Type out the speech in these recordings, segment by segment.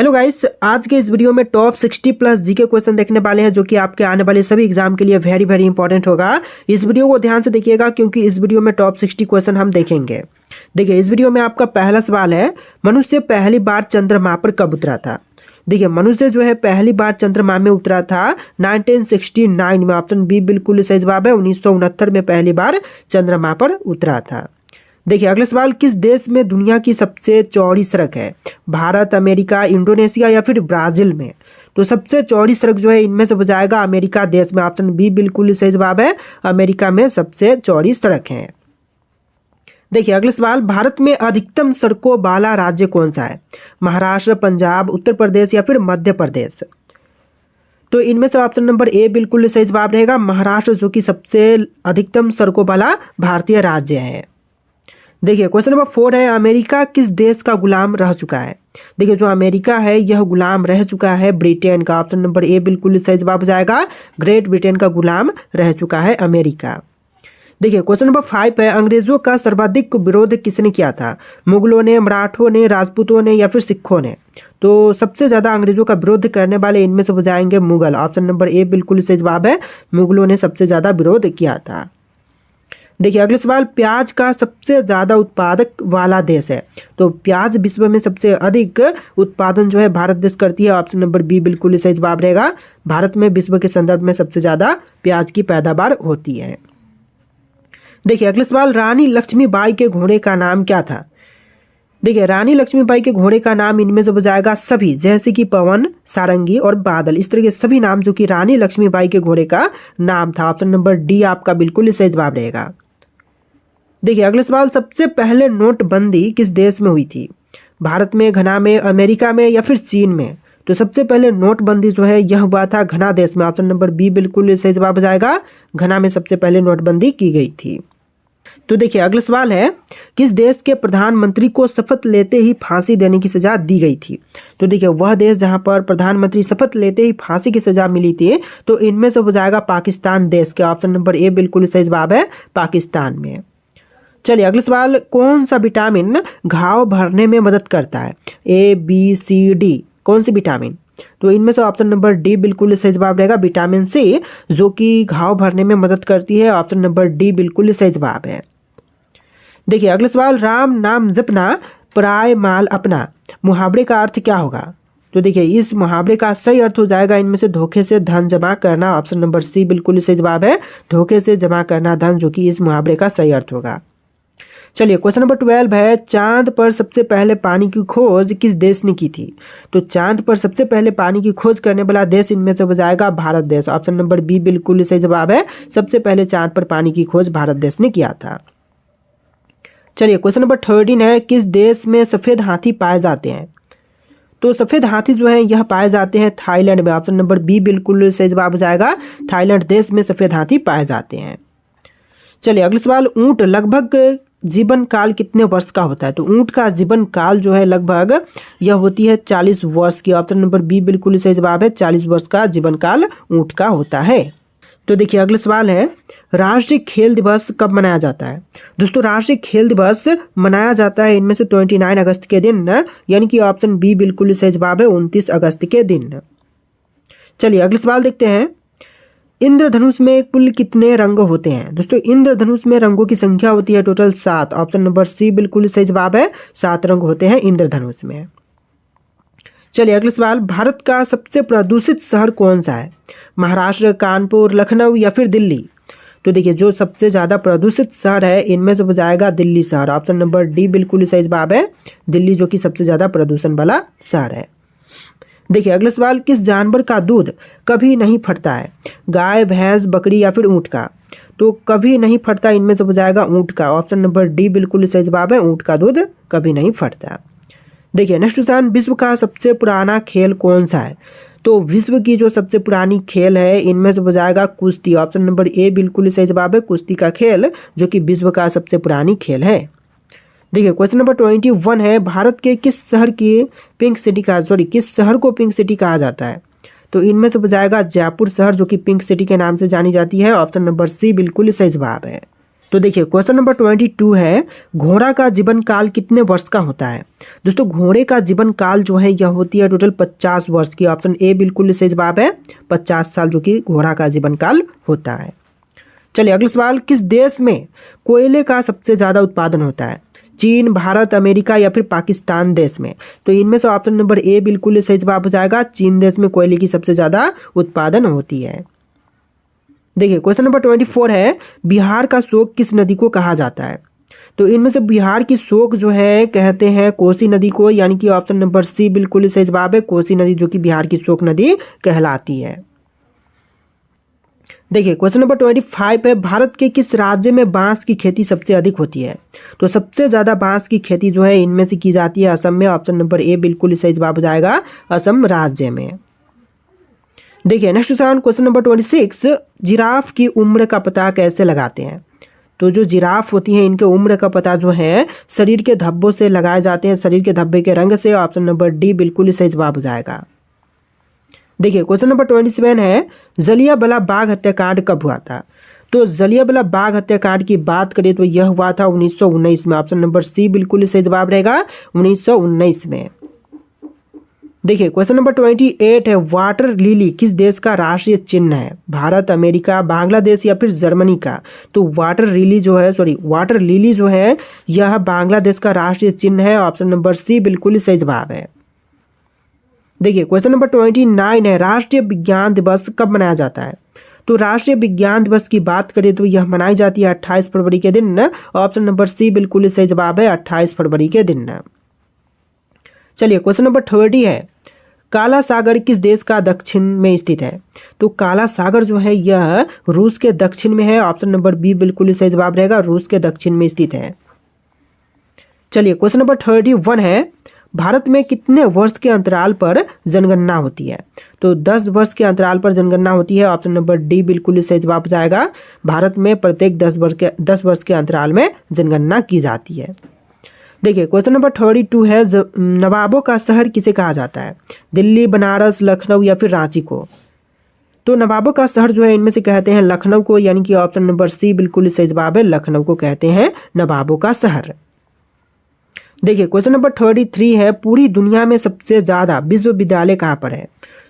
Hello guys, आज के इस वीडियो में टॉप 60 प्लस जीके क्वेश्चन देखने वाले हैं जो कि आपके आने वाले सभी एग्जाम के लिए वेरी वेरी इंपॉर्टेंट होगा। इस वीडियो को ध्यान से देखिएगा क्योंकि इस वीडियो में टॉप 60 क्वेश्चन हम देखेंगे। देखिए, इस वीडियो में आपका पहला सवाल है, मनुष्य पहली बार चंद्रमा पर कब उतरा था। देखिए, मनुष्य जो है पहली बार चंद्रमा में उतरा था 1969 में। ऑप्शन बी बिल्कुल सही जवाब है। 1969 में पहली बार चंद्रमा पर उतरा था। देखिए, अगला सवाल, किस देश में दुनिया की सबसे चौड़ी सड़क है। भारत, अमेरिका, इंडोनेशिया या फिर ब्राजील में। तो सबसे चौड़ी सड़क जो है इनमें से हो जाएगा अमेरिका देश में। ऑप्शन बी बिल्कुल सही जवाब है। अमेरिका में सबसे चौड़ी सड़क है। देखिए, अगला सवाल, भारत में अधिकतम सड़कों वाला राज्य कौन सा है। महाराष्ट्र, पंजाब, उत्तर प्रदेश या फिर मध्य प्रदेश। तो इनमें से ऑप्शन नंबर ए बिल्कुल सही जवाब रहेगा, महाराष्ट्र, जो कि सबसे अधिकतम सड़कों वाला भारतीय राज्य है। देखिए, क्वेश्चन नंबर 4 है, अमेरिका किस देश का गुलाम रह चुका है। देखिए, जो अमेरिका है यह गुलाम रह चुका है ब्रिटेन का। ऑप्शन नंबर ए बिल्कुल सही जवाब हो जाएगा, ग्रेट ब्रिटेन का गुलाम रह चुका है अमेरिका। देखिए, क्वेश्चन नंबर 5 है, अंग्रेजों का सर्वाधिक विरोध किसने किया था। मुगलों ने, मराठों ने, राजपूतों ने या फिर सिखों ने। तो सबसे ज्यादा अंग्रेजों का विरोध करने वाले इनमें से हो जाएंगे मुगल। ऑप्शन नंबर ए बिल्कुल सही जवाब है, मुगलों ने सबसे ज्यादा विरोध किया था। देखिए, अगले सवाल, प्याज का सबसे ज्यादा उत्पादक वाला देश है। तो प्याज विश्व में सबसे अधिक उत्पादन जो है भारत देश करती है। ऑप्शन नंबर बी बिल्कुल सही जवाब रहेगा, भारत में विश्व के संदर्भ में सबसे ज्यादा प्याज की पैदावार होती है। देखिए, अगले सवाल, रानी लक्ष्मीबाई के घोड़े का नाम क्या था। देखिए, रानी लक्ष्मीबाई के घोड़े का नाम इनमें से हो जाएगा सभी, जैसे कि पवन, सारंगी और बादल। इस तरह के सभी नाम जो कि रानी लक्ष्मीबाई के घोड़े का नाम था। ऑप्शन नंबर डी आपका बिल्कुल सही जवाब रहेगा। देखिए, अगले सवाल, सबसे पहले नोटबंदी किस देश में हुई थी। भारत में, घना में, अमेरिका में या फिर चीन में। तो सबसे पहले नोटबंदी जो है यह हुआ था घना देश में। ऑप्शन नंबर बी बिल्कुल सही जवाब हो जाएगा, घना में सबसे पहले नोटबंदी की गई थी। तो देखिए, अगला सवाल है, किस देश के प्रधानमंत्री को शपथ लेते ही फांसी देने की सजा दी गई थी। तो देखिए, वह देश जहां पर प्रधानमंत्री शपथ लेते ही फांसी की सजा मिली थी, तो इनमें से हो जाएगा पाकिस्तान देश के। ऑप्शन नंबर ए बिल्कुल सही जवाब है, पाकिस्तान में। चलिए, अगला सवाल, कौन सा विटामिन घाव भरने में मदद करता है। ए, बी, सी, डी। कौन सी विटामिन। तो इनमें से ऑप्शन नंबर डी बिल्कुल सही जवाब रहेगा, विटामिन सी, जो कि घाव भरने में मदद करती है। ऑप्शन नंबर डी बिल्कुल सही जवाब है। देखिए, अगला सवाल, राम नाम जपना पराय माल अपना, मुहावरे का अर्थ क्या होगा। तो देखिए, इस मुहावरे का सही अर्थ हो जाएगा इनमें से धोखे से धन जमा करना। ऑप्शन नंबर सी बिल्कुल सही जवाब है, धोखे से जमा करना धन, जो कि इस मुहावरे का सही अर्थ होगा। चलिए, क्वेश्चन नंबर 12 है, चांद पर सबसे पहले पानी की खोज किस देश ने की थी। तो चांद पर सबसे पहले पानी की खोज करने वाला देश इनमें से हो जाएगा भारत देश। ऑप्शन नंबर बी बिल्कुल सही जवाब है, सबसे पहले चांद पर पानी की खोज भारत देश ने किया था। चलिए, क्वेश्चन नंबर 13 है, किस देश में सफेद हाथी पाए जाते हैं। तो सफेद हाथी जो है यह पाए जाते हैं थाईलैंड में। ऑप्शन नंबर बी बिल्कुल सही जवाब हो जाएगा, थाईलैंड देश में सफेद हाथी पाए जाते हैं। चलिए, अगला सवाल, ऊंट लगभग जीवन काल कितने वर्ष का होता है। तो ऊंट का जीवन काल जो है लगभग यह होती है 40 वर्ष की। ऑप्शन नंबर बी बिल्कुल सही जवाब है, 40 वर्ष का जीवन काल ऊंट का होता है। तो देखिए, अगला सवाल है, राष्ट्रीय खेल दिवस कब मनाया जाता है। दोस्तों, राष्ट्रीय खेल दिवस मनाया जाता है इनमें से 29 अगस्त के दिन, यानी कि ऑप्शन बी बिल्कुल सही जवाब है, 29 अगस्त के दिन। चलिए, अगला सवाल देखते हैं, इंद्रधनुष में कुल कितने रंग होते हैं। दोस्तों, इंद्रधनुष में रंगों की संख्या होती है टोटल 7। ऑप्शन नंबर सी बिल्कुल सही जवाब है, 7 रंग होते हैं इंद्रधनुष में। चलिए, अगला सवाल, भारत का सबसे प्रदूषित शहर कौन सा है। महाराष्ट्र, कानपुर, लखनऊ या फिर दिल्ली। तो देखिए, जो सबसे ज्यादा प्रदूषित शहर है इनमें से हो जाएगा दिल्ली शहर। ऑप्शन नंबर डी बिल्कुल सही जवाब है, दिल्ली, जो कि सबसे ज्यादा प्रदूषण वाला शहर है। देखिए, अगला सवाल, किस जानवर का दूध कभी नहीं फटता है। गाय, भैंस, बकरी या फिर ऊंट का। तो कभी नहीं फटता इनमें से हो जाएगा ऊंट का। ऑप्शन नंबर डी बिल्कुल सही जवाब है, ऊंट का दूध कभी नहीं फटता। देखिए, नेक्स्ट क्वेश्चन, विश्व का सबसे पुराना खेल कौन सा है। तो विश्व की जो सबसे पुरानी खेल है इनमें से हो जाएगा कुश्ती। ऑप्शन नंबर ए बिल्कुल सही जवाब है, कुश्ती का खेल, जो कि विश्व का सबसे पुरानी खेल है। देखिए, क्वेश्चन नंबर 21 है, भारत के किस शहर किस शहर को पिंक सिटी कहा जाता है। तो इनमें से हो जाएगा जयपुर शहर, जो कि पिंक सिटी के नाम से जानी जाती है। ऑप्शन नंबर सी बिल्कुल सही जवाब है। तो देखिए क्वेश्चन नंबर 22 है, घोड़ा का जीवन काल कितने वर्ष का होता है। दोस्तों घोड़े का जीवन काल जो है यह होती है टोटल 50 वर्ष की। ऑप्शन ए बिल्कुल सही जवाब है, 50 साल जो कि घोड़ा का जीवन काल होता है। चलिए अगला सवाल, किस देश में कोयले का सबसे ज़्यादा उत्पादन होता है। चीन, भारत, अमेरिका या फिर पाकिस्तान देश में। तो इनमें से ऑप्शन नंबर ए बिल्कुल सही जवाब हो जाएगा, चीन देश में कोयले की सबसे ज़्यादा उत्पादन होती है। देखिए क्वेश्चन नंबर 24 है, बिहार का शोक किस नदी को कहा जाता है। तो इनमें से बिहार की शोक जो है कहते हैं कोसी नदी को, यानी कि ऑप्शन नंबर सी बिल्कुल सही जवाब है, कोसी नदी जो कि बिहार की शोक नदी कहलाती है। देखिए क्वेश्चन नंबर 25 है, भारत के किस राज्य में बांस की खेती सबसे अधिक होती है। तो सबसे ज़्यादा बांस की खेती जो है इनमें से की जाती है असम में। ऑप्शन नंबर ए बिल्कुल सही जवाब हो जाएगा, असम राज्य में। देखिए नेक्स्ट क्वेश्चन नंबर 26, जिराफ की उम्र का पता कैसे लगाते हैं। तो जो जिराफ होती है इनके उम्र का पता जो है शरीर के धब्बों से लगाए जाते हैं, शरीर के धब्बे के रंग से। ऑप्शन नंबर डी बिल्कुल सही जवाब हो जाएगा। देखिए क्वेश्चन नंबर 27 है, जलियांवाला बाग हत्याकांड कब हुआ था। तो जलियांवाला बाग हत्याकांड की बात करें तो यह हुआ था 1919 में। ऑप्शन नंबर सी बिल्कुल सही जवाब रहेगा, 1919 में। देखिए क्वेश्चन नंबर 28 है, वाटर लिली किस देश का राष्ट्रीय चिन्ह है। भारत, अमेरिका, बांग्लादेश या फिर जर्मनी का। तो वाटर लिली जो है यह बांग्लादेश का राष्ट्रीय चिन्ह है। ऑप्शन नंबर सी बिल्कुल सही जवाब है। देखिए क्वेश्चन नंबर 29 है, राष्ट्रीय विज्ञान दिवस कब मनाया जाता है। तो राष्ट्रीय विज्ञान दिवस की बात करें तो यह मनाई जाती है 28 फरवरी के दिन। ऑप्शन नंबर सी बिल्कुल सही जवाब है, 28 फरवरी के दिन। चलिए क्वेश्चन नंबर 30 है, काला सागर किस देश का दक्षिण में स्थित है। तो काला सागर जो है यह रूस के दक्षिण में है। ऑप्शन नंबर बी बिल्कुल सही जवाब रहेगा, रूस के दक्षिण में स्थित है। चलिए क्वेश्चन नंबर 31 है, भारत में कितने वर्ष के अंतराल पर जनगणना होती है। तो 10 वर्ष के अंतराल पर जनगणना होती है। ऑप्शन नंबर डी बिल्कुल सही जवाब जाएगा, भारत में प्रत्येक 10 वर्ष के अंतराल में जनगणना की जाती है। देखिए क्वेश्चन नंबर 32 है, नवाबों का शहर किसे कहा जाता है। दिल्ली, बनारस, लखनऊ या फिर रांची को। तो नवाबों का शहर जो है इनमें से कहते हैं लखनऊ को, यानी कि ऑप्शन नंबर सी बिल्कुल सही जवाब है, लखनऊ को कहते हैं नवाबों का शहर। देखिए क्वेश्चन नंबर 33 है, पूरी दुनिया में सबसे ज़्यादा विश्वविद्यालय कहाँ पर है।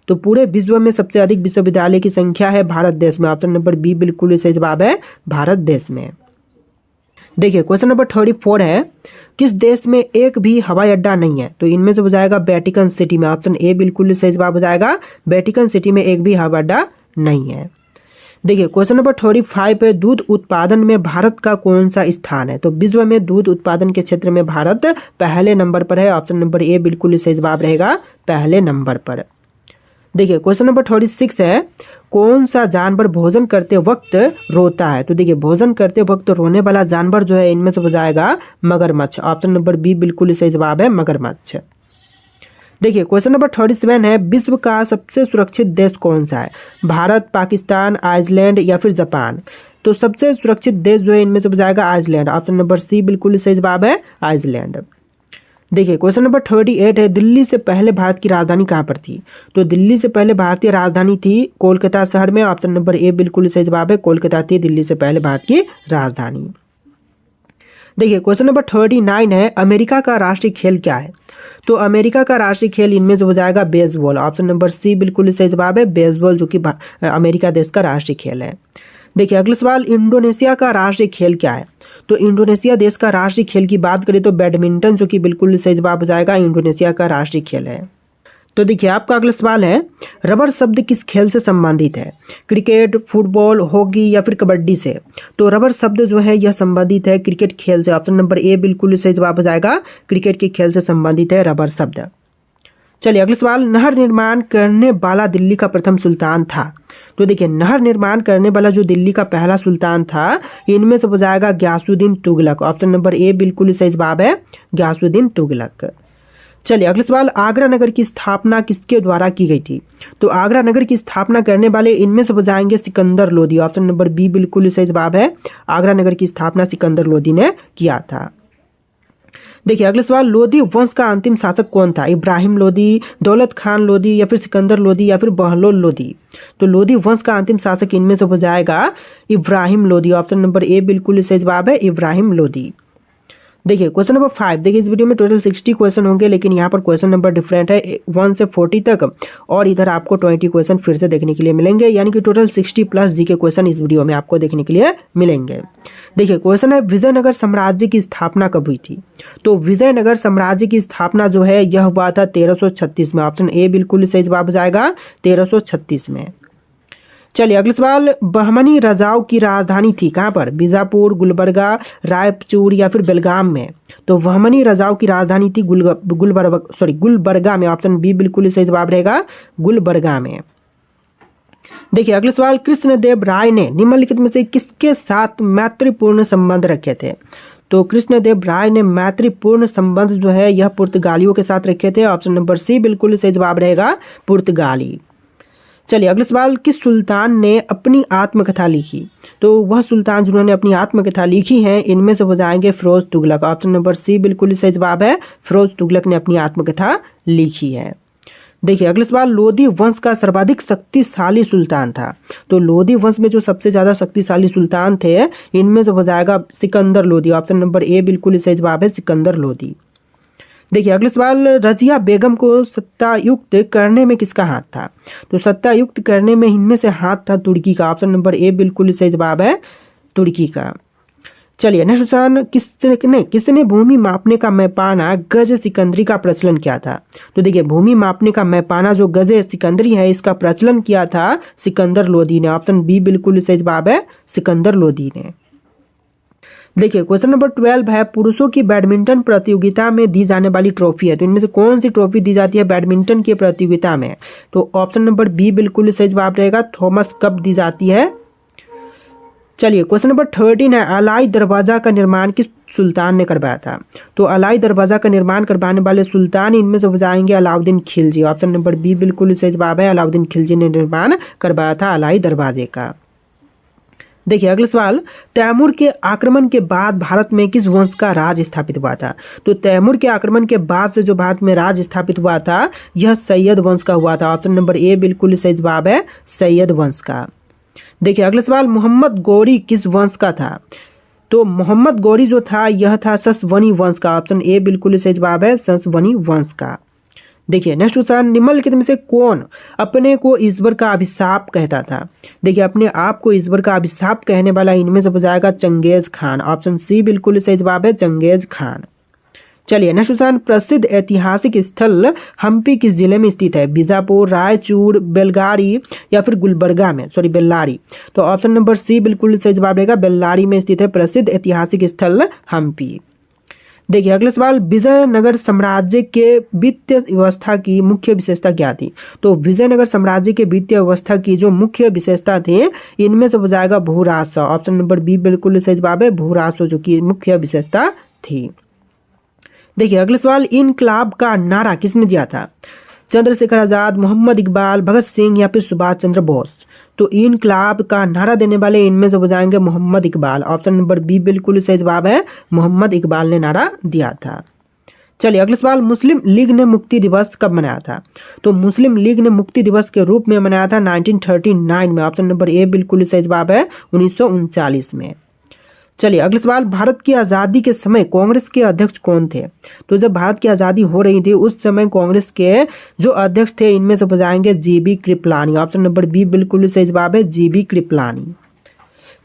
तो पूरे विश्व में सबसे अधिक विश्वविद्यालय की संख्या है भारत देश में। ऑप्शन नंबर बी बिल्कुल सही जवाब है, भारत देश में। देखिए क्वेश्चन नंबर 34 है, किस देश में एक भी हवाई अड्डा नहीं है। तो इनमें से हो जाएगा वेटिकन सिटी में। ऑप्शन ए बिल्कुल सही जवाब हो जाएगा, वेटिकन सिटी में एक भी हवाई अड्डा नहीं है। देखिए क्वेश्चन नंबर 35 है, दूध उत्पादन में भारत का कौन सा स्थान है। तो विश्व में दूध उत्पादन के क्षेत्र में भारत पहले नंबर पर है। ऑप्शन नंबर ए बिल्कुल सही जवाब रहेगा, पहले नंबर पर। देखिए क्वेश्चन नंबर 36 है, कौन सा जानवर भोजन करते वक्त रोता है। तो देखिए भोजन करते वक्त रोने वाला जानवर जो है इनमें से हो जाएगा मगरमच्छ। ऑप्शन नंबर बी बिल्कुल सही जवाब है, मगरमच्छ। देखिए क्वेश्चन नंबर 37 है, विश्व का सबसे सुरक्षित देश कौन सा है। भारत, पाकिस्तान, आइसलैंड या फिर जापान। तो सबसे सुरक्षित देश जो है इनमें से हो जाएगा आइसलैंड। ऑप्शन नंबर सी बिल्कुल सही जवाब है, आइसलैंड। देखिए क्वेश्चन नंबर 38 है, दिल्ली से पहले भारत की राजधानी कहाँ पर थी। तो दिल्ली से पहले भारतीय राजधानी थी कोलकाता शहर में। ऑप्शन नंबर ए बिल्कुल सही जवाब है, कोलकाता थी दिल्ली से पहले भारत की राजधानी। देखिए क्वेश्चन नंबर 39 है, अमेरिका का राष्ट्रीय खेल क्या है। तो अमेरिका का राष्ट्रीय खेल इनमें से हो जाएगा बेसबॉल। ऑप्शन नंबर सी बिल्कुल सही जवाब है, बेसबॉल जो कि अमेरिका देश का राष्ट्रीय खेल है। देखिए अगला सवाल, इंडोनेशिया का राष्ट्रीय खेल क्या है। तो इंडोनेशिया देश का राष्ट्रीय खेल की बात करें तो बैडमिंटन जो कि बिल्कुल सही जवाब हो जाएगा, इंडोनेशिया का राष्ट्रीय खेल है। तो देखिए आपका अगला सवाल है, रबर शब्द किस खेल से संबंधित है। क्रिकेट, फुटबॉल, हॉकी या फिर कबड्डी से। तो रबर शब्द जो है यह संबंधित है क्रिकेट खेल से। ऑप्शन नंबर ए बिल्कुल सही जवाब हो जाएगा, क्रिकेट के खेल से संबंधित है रबर शब्द। चलिए अगला सवाल, नहर निर्माण करने वाला दिल्ली का प्रथम सुल्तान था। तो देखिए नहर निर्माण करने वाला जो दिल्ली का पहला सुल्तान था इनमें से हो जाएगा Ghiyasuddin Tughlaq. Option number A बिल्कुल सही जवाब है, गयासुद्दीन तुगलक। चलिए अगला सवाल, आगरा नगर की स्थापना किसके द्वारा की गई थी। तो आगरा नगर की स्थापना करने वाले इनमें से हो जाएंगे Sikandar Lodi. Option number B बिल्कुल सही जवाब है, आगरा नगर की स्थापना सिकंदर लोदी ने किया था। देखिए अगला सवाल, लोधी वंश का अंतिम शासक कौन था? इब्राहिम लोधी, दौलत खान लोधी, या फिर सिकंदर लोधी, या फिर बहलोल लोधी? तो लोधी वंश का अंतिम शासक इनमें से हो जाएगा Ibrahim Lodhi. Option number A बिल्कुल सही जवाब है, इब्राहिम लोधी। देखिए क्वेश्चन नंबर 5। देखिए इस वीडियो में टोटल 60 क्वेश्चन होंगे, लेकिन यहाँ पर क्वेश्चन नंबर डिफरेंट है 1 से 40 तक, और इधर आपको 20 क्वेश्चन फिर से देखने के लिए मिलेंगे, यानी कि टोटल 60 प्लस जीके क्वेश्चन इस वीडियो में आपको देखने के लिए मिलेंगे। देखिए क्वेश्चन है, विजयनगर साम्राज्य की स्थापना कब हुई थी? तो विजयनगर साम्राज्य की स्थापना जो है यह हुआ था 1336 में। ऑप्शन ए बिल्कुल सही जवाब हो जाएगा, 1336 में। चलिए अगला सवाल, बहमनी राजाओं की राजधानी थी कहाँ पर? बीजापुर, गुलबर्गा, रायचूर, या फिर बेलगाम में? तो बहमनी राजाओं की राजधानी थी गुलबर्गा में। ऑप्शन बी बिल्कुल सही जवाब रहेगा, गुलबर्गा में। देखिए अगला सवाल, कृष्णदेव राय ने निम्नलिखित में से किसके साथ मैत्रीपूर्ण संबंध रखे थे? तो कृष्णदेव राय ने मैत्रीपूर्ण संबंध जो है यह पुर्तगालियों के साथ रखे थे। ऑप्शन नंबर सी बिल्कुल सही जवाब रहेगा, पुर्तगाली। चलिए अगला सवाल, किस सुल्तान ने अपनी आत्मकथा लिखी? तो वह सुल्तान जिन्होंने अपनी आत्मकथा लिखी है इनमें से हो जाएंगे Firoz Tughlaq. Option number C बिल्कुल सही जवाब है, फिरोज तुगलक ने अपनी आत्मकथा लिखी है। देखिए अगला सवाल, लोधी वंश का सर्वाधिक शक्तिशाली सुल्तान था? तो लोधी वंश में जो सबसे ज्यादा शक्तिशाली सुल्तान थे इनमें से हो जाएगा Sikandar Lodhi. Option number A बिल्कुल सही जवाब है, सिकंदर लोधी। देखिए अगला सवाल, रजिया बेगम को सत्तायुक्त करने में किसका हाथ था? तो सत्तायुक्त करने में इनमें से हाथ था तुर्की का। ऑप्शन नंबर ए बिल्कुल सही जवाब है, तुर्की का। चलिए नेक्स्ट क्वेश्चन, किसने भूमि मापने का मैपाना गज सिकंदरी का प्रचलन किया था? तो देखिए भूमि मापने का मैपाना जो गज सिकंदरी है इसका प्रचलन किया था सिकंदर लोधी ने। ऑप्शन बी बिल्कुल सही जवाब है, सिकंदर लोधी ने। देखिए क्वेश्चन नंबर 12 है, पुरुषों की बैडमिंटन प्रतियोगिता में दी जाने वाली ट्रॉफी है, तो इनमें से कौन सी ट्रॉफी दी जाती है बैडमिंटन की प्रतियोगिता में? तो ऑप्शन नंबर बी बिल्कुल सही जवाब रहेगा, थॉमस कप दी जाती है। चलिए क्वेश्चन नंबर 13 है, अलाई दरवाजा का निर्माण किस सुल्तान ने करवाया था? तो अलाई दरवाजा का निर्माण करवाने वाले सुल्तान इनमें से हो जाएंगे Alauddin Khilji. Option number B बिल्कुल सही जवाब है, अलाउद्दीन खिलजी ने निर्माण करवाया था अलाई दरवाजे का। देखिए अगला सवाल, तैमूर के आक्रमण के बाद भारत में किस वंश का राज स्थापित हुआ था? तो तैमूर के आक्रमण के बाद से जो भारत में राज स्थापित हुआ था यह सैयद वंश का हुआ था। ऑप्शन नंबर ए बिल्कुल सही जवाब है, सैयद वंश का। देखिए अगला सवाल, मोहम्मद गौरी किस वंश का था? तो मोहम्मद गौरी जो था यह था ससवनी वंश का। ऑप्शन ए बिल्कुल सही जवाब है, ससवनी वंश का। देखिए नेक्स्ट क्वेश्चन, निम्नलिखित में से कौन अपने को ईश्वर का अभिशाप कहता था? देखिए अपने आप को ईश्वर का अभिशाप कहने वाला इनमें से हो जाएगा चंगेज खान। ऑप्शन सी बिल्कुल सही जवाब है, चंगेज खान। चलिए नेक्स्ट क्वेश्चन, प्रसिद्ध ऐतिहासिक स्थल हम्पी किस जिले में स्थित है? बीजापुर, रायचूर, बेलगारी, या फिर बेल्लारी? तो ऑप्शन नंबर सी बिल्कुल सही जवाब रहेगा, बेल्लारी में स्थित है प्रसिद्ध ऐतिहासिक स्थल हम्पी। देखिए अगला सवाल, विजयनगर साम्राज्य के वित्तीय व्यवस्था की मुख्य विशेषता क्या थी? तो विजयनगर साम्राज्य के वित्तीय व्यवस्था की जो मुख्य विशेषता थी इनमें से हो जाएगा भूराजस्व। ऑप्शन नंबर बी बिल्कुल सही जवाब है, भूराजस्व जो कि मुख्य विशेषता थी। देखिए अगला सवाल, इनकलाब का नारा किसने दिया था? चंद्रशेखर आजाद, मोहम्मद इकबाल, भगत सिंह, या फिर सुभाष चंद्र बोस? तो इनकलाब का नारा देने वाले इनमें से हो जाएंगे Mohammad Iqbal. Option number B बिल्कुल सही जवाब है, मोहम्मद इकबाल ने नारा दिया था। चलिए अगला सवाल, मुस्लिम लीग ने मुक्ति दिवस कब मनाया था? तो मुस्लिम लीग ने मुक्ति दिवस के रूप में मनाया था 1939 में। ऑप्शन नंबर ए बिल्कुल सही जवाब है, 1939 में। चलिए अगला सवाल, भारत की आज़ादी के समय कांग्रेस के अध्यक्ष कौन थे? तो जब भारत की आज़ादी हो रही थी उस समय कांग्रेस के जो अध्यक्ष थे इनमें से बताएंगे JB Kripalani. Option number B बिल्कुल सही जवाब है, जीबी कृपलानी।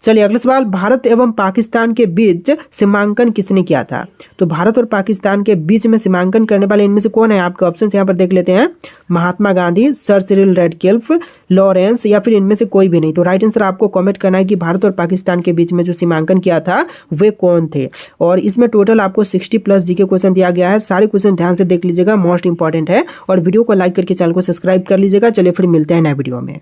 चलिए अगला सवाल, भारत एवं पाकिस्तान के बीच सीमांकन किसने किया था? तो भारत और पाकिस्तान के बीच में सीमांकन करने वाले इनमें से कौन है? आपके ऑप्शन यहाँ पर देख लेते हैं, Mahatma Gandhi, sir Cyril Radcliffe, Lawrence, या फिर इनमें से कोई भी नहीं। तो राइट आंसर आपको कमेंट करना है कि भारत और पाकिस्तान के बीच में जो सीमांकन किया था वे कौन थे। और इसमें टोटल आपको 60 प्लस जीके क्वेश्चन दिया गया है, सारे क्वेश्चन ध्यान से देख लीजिएगा, मोस्ट इंपॉर्टेंट है। और वीडियो को लाइक करके चैनल को सब्सक्राइब कर लीजिएगा। चलिए फिर मिलते हैं नए वीडियो में।